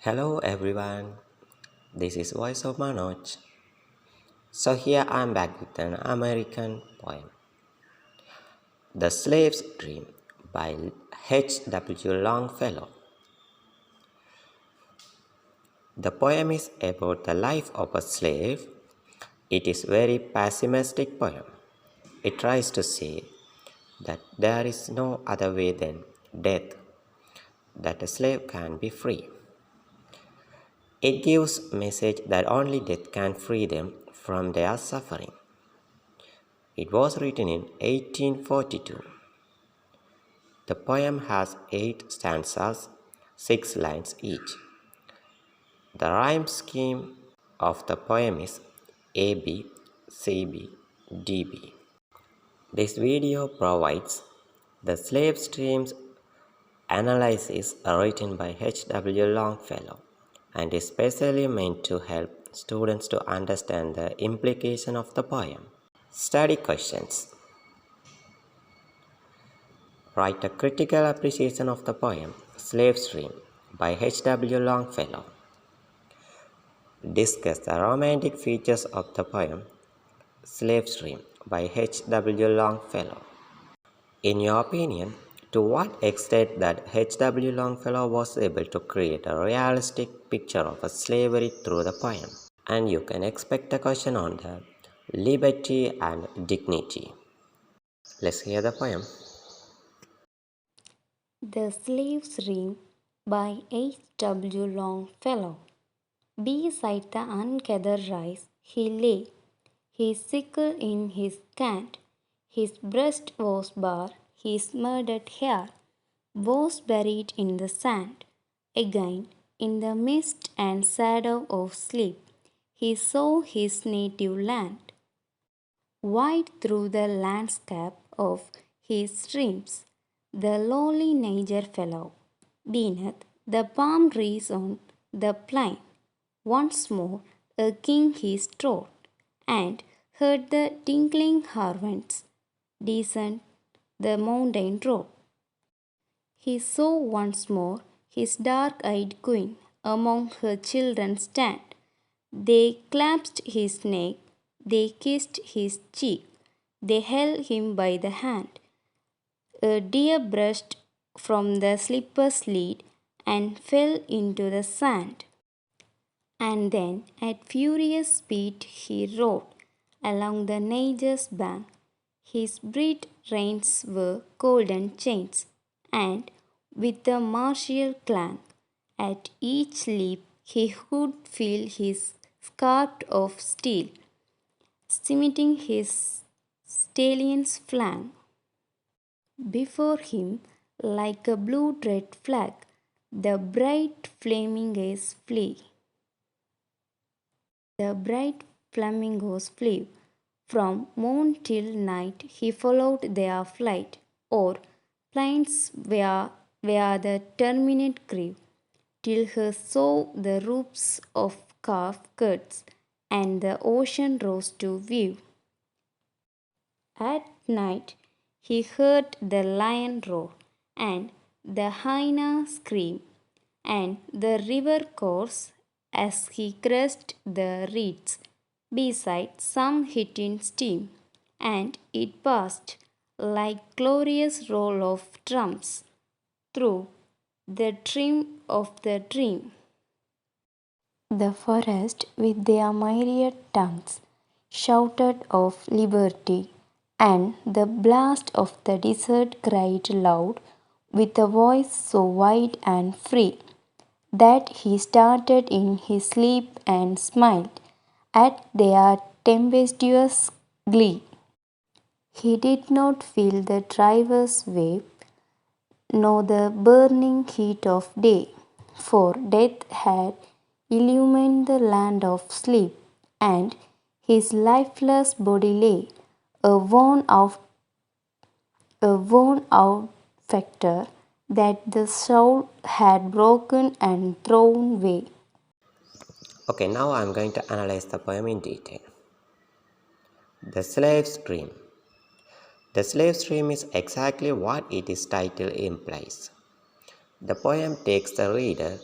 Hello everyone, this is Voice of Manoj. So here I am back with an American poem, The Slave's Dream by HW Longfellow. The poem is about the life of a slave. It is a very pessimistic poem. It tries to say that there is no other way than death, that a slave can be free. It gives message that only death can free them from their suffering. It was written in 1842. The poem has 8 stanzas, 6 lines each. The rhyme scheme of the poem is AB, CB, DB. This video provides the slave streams analysis written by HW Longfellow and is specially meant to help students to understand the implication of the poem. Study questions. Write a critical appreciation of the poem Slave's Dream by HW Longfellow. Discuss the romantic features of the poem Slave's Dream by HW Longfellow. In your opinion, to what extent that HW Longfellow was able to create a realistic picture of a slavery through the poem? And you can expect a question on the liberty and dignity. Let's hear the poem. The Slave's Dream by H.W. Longfellow. Beside the ungathered rice he lay, his sickle in his hand. His breast was bare, his murdered hair was buried in the sand. Again, in the mist and shadow of sleep, he saw his native land. Wide through the landscape of his dreams, the lowly Niger fellow, beneath the palm trees on the plain, once more a king he strode, and heard the tinkling harvents descend the mountain road. He saw once more his dark-eyed queen among her children stand. They clasped his neck, they kissed his cheek, they held him by the hand. A deer brushed from the slipper's lead and fell into the sand. And then, at furious speed, he rode along the Niger's bank. His bright reins were golden chains, and with a martial clank, at each leap he could feel his scarp of steel smiting his stallion's flank. Before him, like a blue-red flag, the bright flamingos flew. The bright flamingos flew. From morn till night he followed their flight, o'er plains where the terminate grew, till he saw the roofs of carved curds, and the ocean rose to view. At night he heard the lion roar, and the hyena scream, and the river course as he crossed the reeds beside some hidden stream, and it passed like glorious roll of drums through the dream of the dream. The forest with their myriad tongues shouted of liberty, and the blast of the desert cried loud with a voice so wide and free that he started in his sleep and smiled at their tempestuous glee. He did not feel the driver's whip nor the burning heat of day, for death had illumined the land of sleep, and his lifeless body lay, a worn out factor that the soul had broken and thrown away. Okay, now I'm going to analyze the poem in detail. The Slave's Dream. The Slave's Dream is exactly what its title implies. The poem takes the reader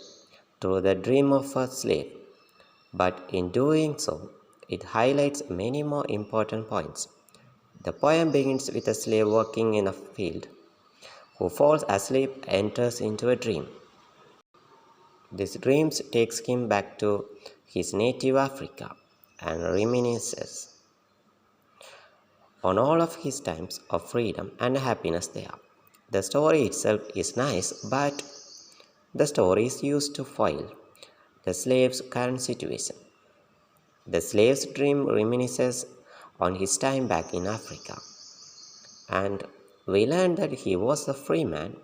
through the dream of a slave, but in doing so, it highlights many more important points. The poem begins with a slave working in a field who falls asleep, enters into a dream. This dream takes him back to his native Africa and reminisces on all of his times of freedom and happiness there. The story itself is nice, but the story is used to foil the slave's current situation. The slave's dream reminisces on his time back in Africa, and we learn that he was a free man.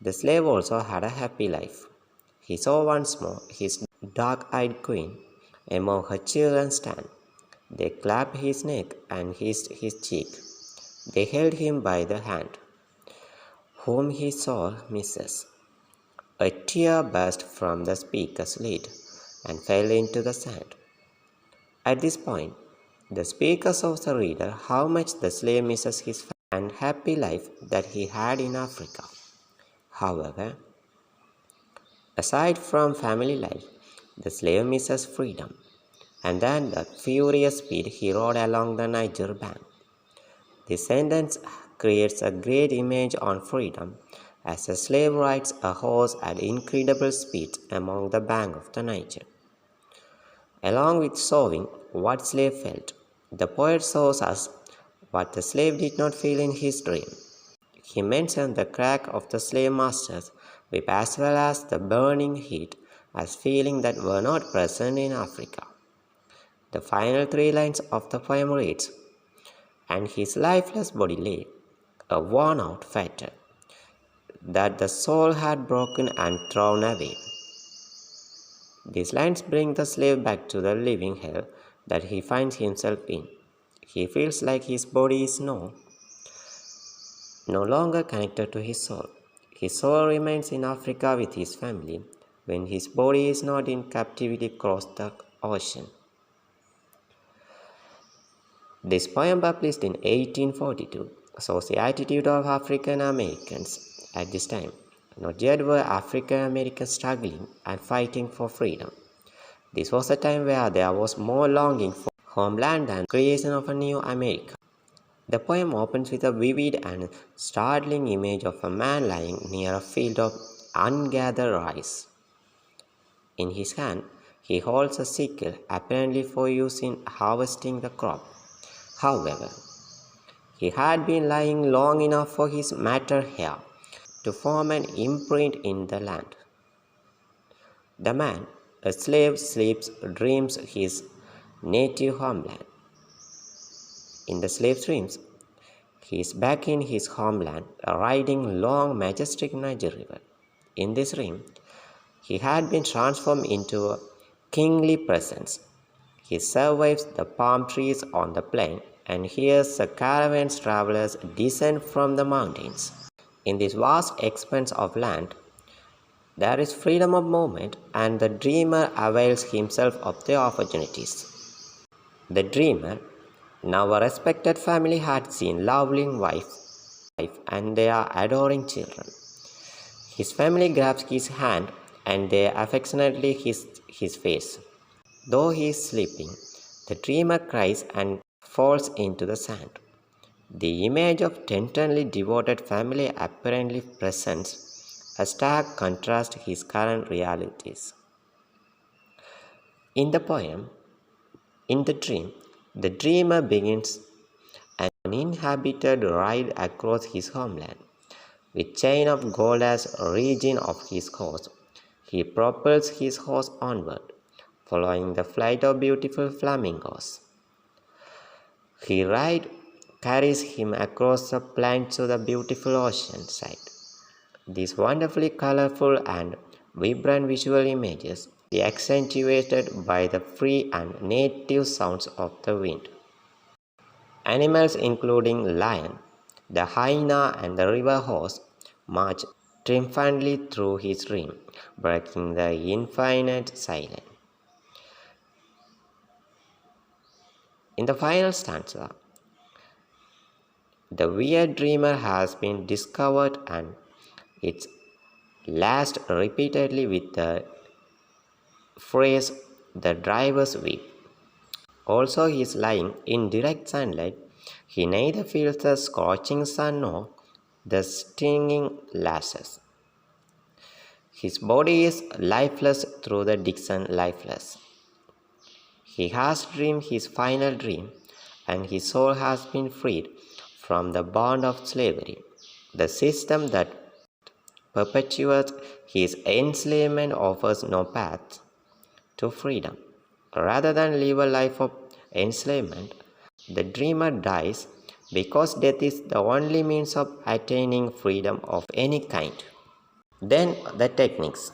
The slave also had a happy life. He saw once more his dark-eyed queen among her children stand. They clapped his neck and kissed his cheek. They held him by the hand, whom he saw misses. A tear burst from the speaker's lid and fell into the sand. At this point, the speaker shows the reader how much the slave misses his and happy life that he had in Africa. However, aside from family life, the slave misses freedom, and then the furious speed he rode along the Niger bank. This sentence creates a great image on freedom as a slave rides a horse at incredible speed along the bank of the Niger. Along with showing what slave felt, the poet shows us what the slave did not feel in his dream. He mentions the crack of the slave master's whip as well as the burning heat as feelings that were not present in Africa. The final three lines of the poem reads, "And his lifeless body lay, a worn-out fetter, that the soul had broken and thrown away." These lines bring the slave back to the living hell that he finds himself in. He feels like his body is no longer connected to his soul. His soul remains in Africa with his family when his body is not in captivity across the ocean. This poem, published in 1842, shows the attitude of African Americans at this time. Not yet were African Americans struggling and fighting for freedom. This was a time where there was more longing for homeland and creation of a new America. The poem opens with a vivid and startling image of a man lying near a field of ungathered rice. In his hand, he holds a sickle, apparently for use in harvesting the crop. However, he had been lying long enough for his matted hair to form an imprint in the land. The man, a slave, sleeps, dreams his native homeland. In the slave's dreams, he is back in his homeland, riding long, majestic Niger River. In this dream, he had been transformed into a kingly presence. He surveys the palm trees on the plain and hears the caravans travelers descend from the mountains. In this vast expanse of land, there is freedom of movement, and the dreamer avails himself of the opportunities. The dreamer, now a respected family, had seen lovely wife and their adoring children. His family grabs his hand and they affectionately kiss his face. Though he is sleeping, the dreamer cries and falls into the sand. The image of tenderly devoted family apparently presents a stark contrast to his current realities. In the poem, in the dream, the dreamer begins an uninhabited ride across his homeland. With chain of gold as region of his horse, he propels his horse onward, following the flight of beautiful flamingos. His ride carries him across the plain to the beautiful ocean side. These wonderfully colorful and vibrant visual images are accentuated by the free and native sounds of the wind. Animals including lion, the hyena and the river horse march triumphantly through his dream, breaking the infinite silence. In the final stanza, the weird dreamer has been discovered and it's lashed repeatedly with the phrase the driver's whip. Also, he is lying in direct sunlight. He neither feels the scorching sun nor the stinging lashes. His body is lifeless through the Dixon lifeless. He has dreamed his final dream, and his soul has been freed from the bond of slavery. The system that perpetuates his enslavement offers no path to freedom. Rather than live a life of enslavement, the dreamer dies because death is the only means of attaining freedom of any kind. Then the techniques.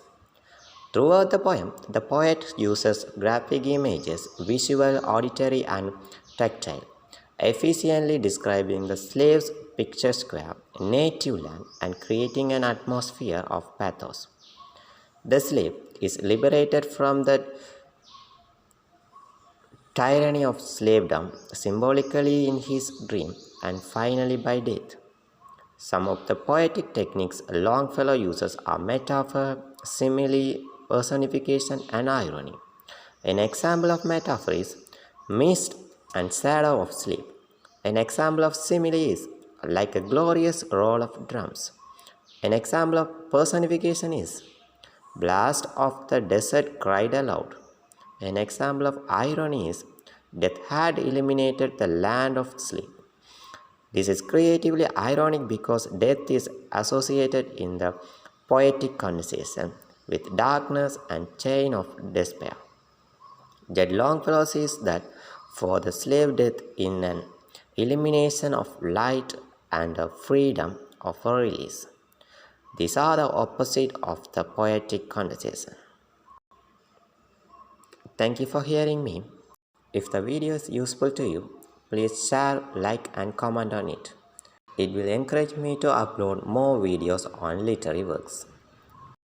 Throughout the poem, the poet uses graphic images, visual, auditory, and tactile, efficiently describing the slave's picturesque native land and creating an atmosphere of pathos. The slave is liberated from the tyranny of slavedom, symbolically in his dream and finally by death. Some of the poetic techniques Longfellow uses are metaphor, simile, personification, and irony. An example of metaphor is mist and shadow of sleep. An example of simile is like a glorious roll of drums. An example of personification is blast of the desert cried aloud. An example of irony is death had eliminated the land of sleep. This is creatively ironic because death is associated in the poetic conversation with darkness and chain of despair. Yet Longfellow says that for the slave death in an elimination of light and a freedom of a release. These are the opposite of the poetic conversation. Thank you for hearing me. If the video is useful to you, please share, like and comment on it. It will encourage me to upload more videos on literary works.